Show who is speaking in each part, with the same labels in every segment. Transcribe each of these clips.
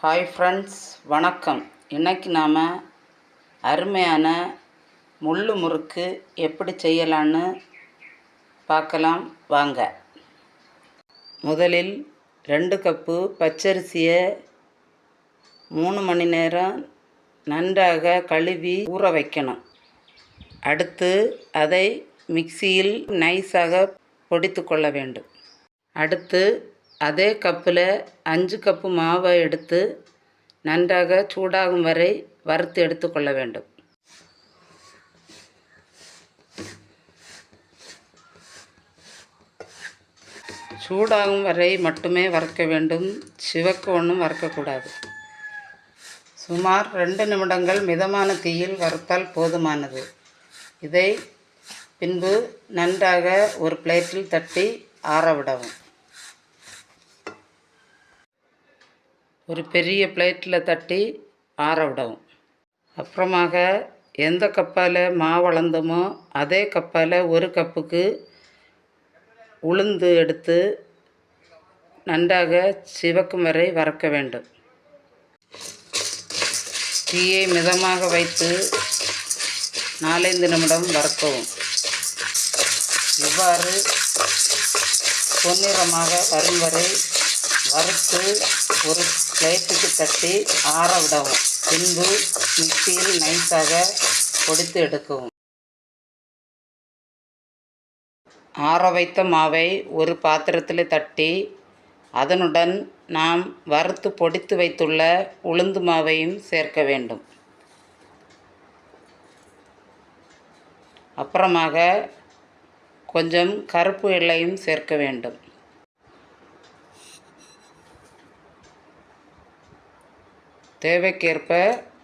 Speaker 1: Hi friends, வணக்கம். இன்றைக்கி நாம் அருமையான முள்ளு முறுக்கு எப்படி செய்யலான்னு பார்க்கலாம் வாங்க. முதலில் 2 கப்பு பச்சரிசியை 3 மணி நேரம் நன்றாக கழுவி ஊற வைக்கணும். அடுத்து அதை மிக்சியில் நைஸாக பொடித்து கொள்ள வேண்டும். அடுத்து அதே கப்பில் 5 கப்பு மாவை எடுத்து நன்றாக சூடாகும் வரை வறுத்து எடுத்துக்கொள்ள வேண்டும். சூடாகும் வரை மட்டுமே வறுக்க வேண்டும், சிவக்க ஒன்றும் வறுக்கக்கூடாது. சுமார் 2 நிமிடங்கள் மிதமான தீயில் வறுத்தால் போதுமானது. இதை பின்பு நன்றாக ஒரு பிளேட்டில் தட்டி ஆறவிடவும். ஒரு பெரிய பிளேட்டில் தட்டி ஆற விடவும். அப்புறமாக எந்த கப்பால் மாவு அளந்தோமோ அதே கப்பால் 1 கப்புக்கு உளுந்து எடுத்து நன்றாக சிவக்கும் வரை வறுக்க வேண்டும். தீயை மிதமாக வைத்து 4-5 நிமிடம் வறுக்கவும். இவ்வாறு பொன்னிறமாக வரும் வரை வறுத்து ஒரு பிளேட்டுக்கு தட்டி ஆற விடவும். பின்பு மிக்சியில் நைஸாக பொடித்து எடுக்கவும். ஆற வைத்த மாவை ஒரு பாத்திரத்தில் தட்டி அதனுடன் நாம் வறுத்து பொடித்து வைத்துள்ள உளுந்து மாவையும் சேர்க்க வேண்டும். அப்புறமாக கொஞ்சம் கருப்பு எள்ளையும் சேர்க்க வேண்டும். தேவைக்கேற்ப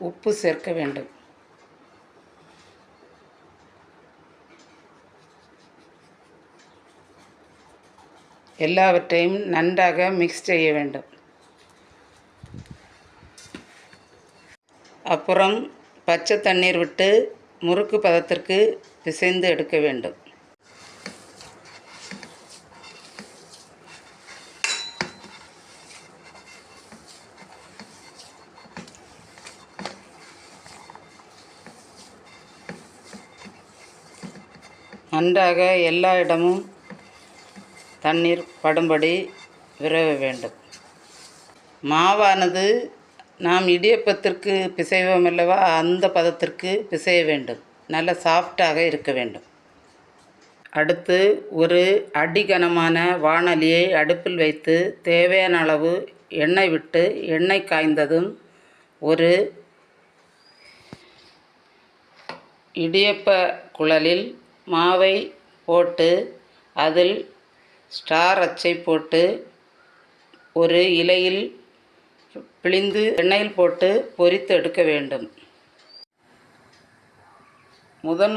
Speaker 1: உப்பு சேர்க்க வேண்டும். எல்லாவற்றையும் நன்றாக மிக்ஸ் செய்ய வேண்டும். அப்புறம் பச்சை தண்ணீர் விட்டு முறுக்கு பதத்திற்கு பிசைந்து எடுக்க வேண்டும். நன்றாக எல்லா இடமும் தண்ணீர் படும்படி விரவ வேண்டும். மாவானது நாம் இடியப்பத்திற்கு பிசைவோம் அல்லவா, அந்த பதத்திற்கு பிசைய வேண்டும். நல்ல சாஃப்டாக இருக்க வேண்டும். அடுத்து ஒரு அடிகனமான வாணலியை அடுப்பில் வைத்து தேவையான அளவு எண்ணெய் விட்டு எண்ணெய் காய்ந்ததும் ஒரு இடியப்ப குழலில் மாவை போட்டு அதில் ஸ்டார் அச்சை போட்டு ஒரு இலையில் பிழிந்து எண்ணெயில் போட்டு பொரித்து எடுக்க வேண்டும்.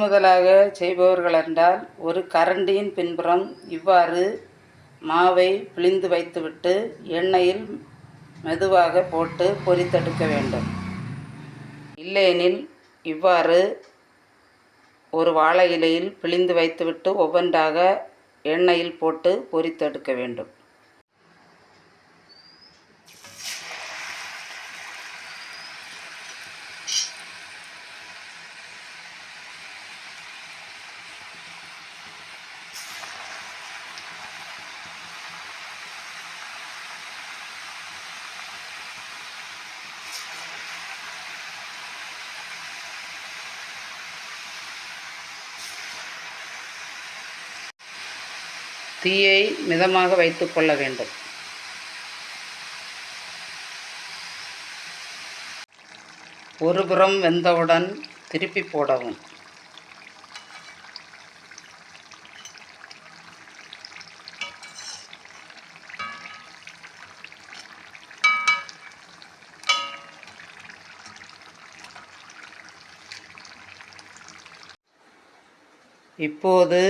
Speaker 1: முதலாக செய்பவர்கள் என்றால் ஒரு கரண்டியின் பின்புறம் இவ்வாறு மாவை பிழிந்து வைத்துவிட்டு எண்ணெயில் மெதுவாக போட்டு பொரித்தெடுக்க வேண்டும். இல்லையெனில் இவ்வாறு ஒரு வாழை இலையில் பிழிந்து வைத்துவிட்டு ஒவ்வொன்றாக எண்ணெயில் போட்டு பொரித்தெடுக்க வேண்டும். தீயை மிதமாக வைத்து கொள்ள வேண்டும். ஒரு புறம் வெந்தவுடன் திருப்பி போடவும். இப்போது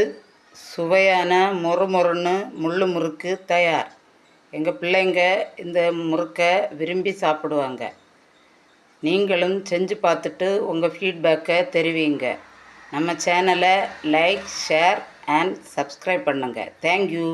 Speaker 1: சுவையான மொறுமொறுன்னு முள்ளு முறுக்கு தயார். எங்கள் பிள்ளைங்க இந்த முறுக்கை விரும்பி சாப்பிடுவாங்க. நீங்களும் செஞ்சு பார்த்துட்டு உங்கள் ஃபீட்பேக்கை தெரிவிங்க. நம்ம சேனலை லைக், ஷேர் அண்ட் சப்ஸ்கிரைப் பண்ணுங்கள். தேங்க்யூ.